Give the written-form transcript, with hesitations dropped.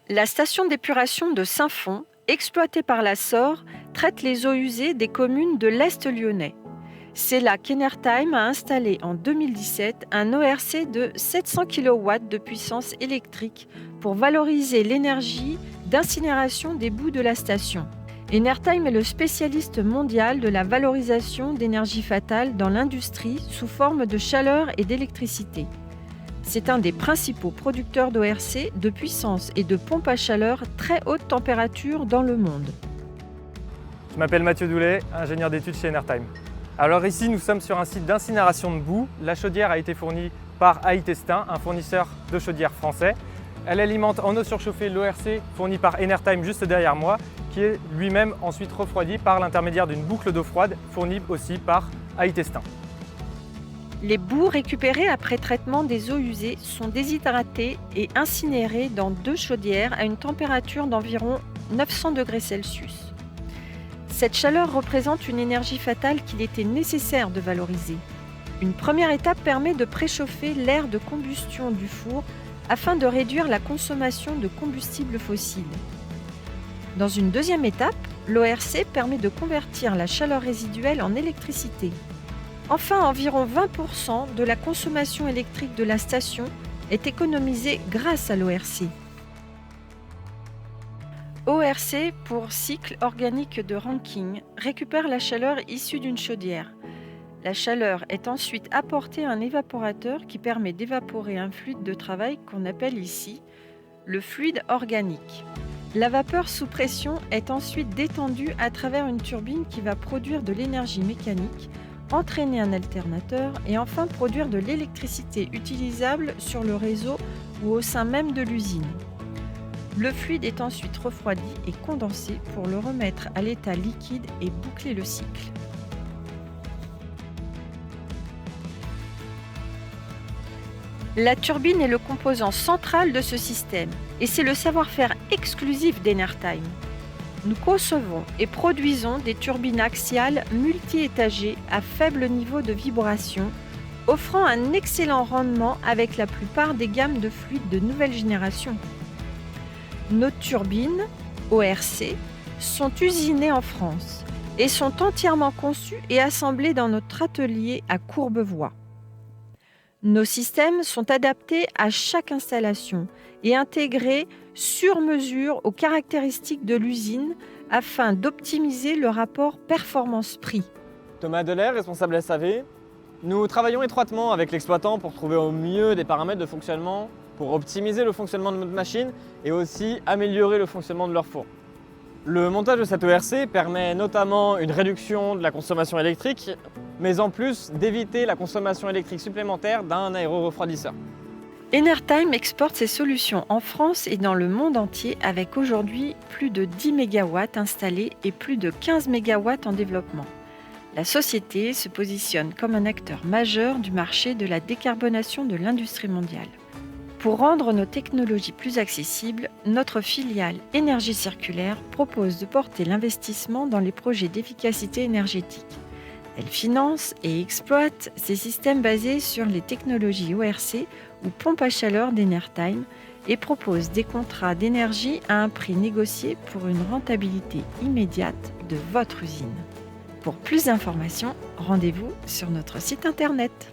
La station d'épuration de Saint-Fond, exploitée par la SOR, traite les eaux usées des communes de l'Est lyonnais. C'est là qu'Enertime a installé en 2017 un ORC de 700 kW de puissance électrique pour valoriser l'énergie d'incinération des boues de la station. Enertime est le spécialiste mondial de la valorisation d'énergie fatale dans l'industrie sous forme de chaleur et d'électricité. C'est un des principaux producteurs d'ORC, de puissance et de pompes à chaleur très haute température dans le monde. Je m'appelle Mathieu Doulet, ingénieur d'études chez Enertime. Alors ici, nous sommes sur un site d'incinération de boue. La chaudière a été fournie par Aitestin, un fournisseur de chaudière français. Elle alimente en eau surchauffée l'ORC fourni par Enertime juste derrière moi, qui est lui-même ensuite refroidi par l'intermédiaire d'une boucle d'eau froide fournie aussi par Aitestin. Les boues récupérées après traitement des eaux usées sont déshydratées et incinérées dans 2 chaudières à une température d'environ 900 degrés Celsius. Cette chaleur représente une énergie fatale qu'il était nécessaire de valoriser. Une première étape permet de préchauffer l'air de combustion du four afin de réduire la consommation de combustibles fossiles. Dans une deuxième étape, l'ORC permet de convertir la chaleur résiduelle en électricité. Enfin, environ 20% de la consommation électrique de la station est économisée grâce à l'ORC. ORC pour cycle organique de Rankine récupère la chaleur issue d'une chaudière. La chaleur est ensuite apportée à un évaporateur qui permet d'évaporer un fluide de travail qu'on appelle ici le fluide organique. La vapeur sous pression est ensuite détendue à travers une turbine qui va produire de l'énergie mécanique, entraîner un alternateur et enfin produire de l'électricité utilisable sur le réseau ou au sein même de l'usine. Le fluide est ensuite refroidi et condensé pour le remettre à l'état liquide et boucler le cycle. La turbine est le composant central de ce système et c'est le savoir-faire exclusif d'Enertime. Nous concevons et produisons des turbines axiales multi-étagées à faible niveau de vibration, offrant un excellent rendement avec la plupart des gammes de fluides de nouvelle génération. Nos turbines, ORC, sont usinées en France et sont entièrement conçues et assemblées dans notre atelier à Courbevoie. Nos systèmes sont adaptés à chaque installation et intégrés sur mesure aux caractéristiques de l'usine afin d'optimiser le rapport performance-prix. Thomas Delair, responsable SAV. Nous travaillons étroitement avec l'exploitant pour trouver au mieux des paramètres de fonctionnement pour optimiser le fonctionnement de notre machine et aussi améliorer le fonctionnement de leur four. Le montage de cette ORC permet notamment une réduction de la consommation électrique, mais en plus d'éviter la consommation électrique supplémentaire d'un aéro-refroidisseur. Enertime exporte ses solutions en France et dans le monde entier avec aujourd'hui plus de 10 MW installés et plus de 15 MW en développement. La société se positionne comme un acteur majeur du marché de la décarbonation de l'industrie mondiale. Pour rendre nos technologies plus accessibles, notre filiale Énergie Circulaire propose de porter l'investissement dans les projets d'efficacité énergétique. Elle finance et exploite ces systèmes basés sur les technologies ORC ou pompes à chaleur d'Enertime et propose des contrats d'énergie à un prix négocié pour une rentabilité immédiate de votre usine. Pour plus d'informations, rendez-vous sur notre site internet.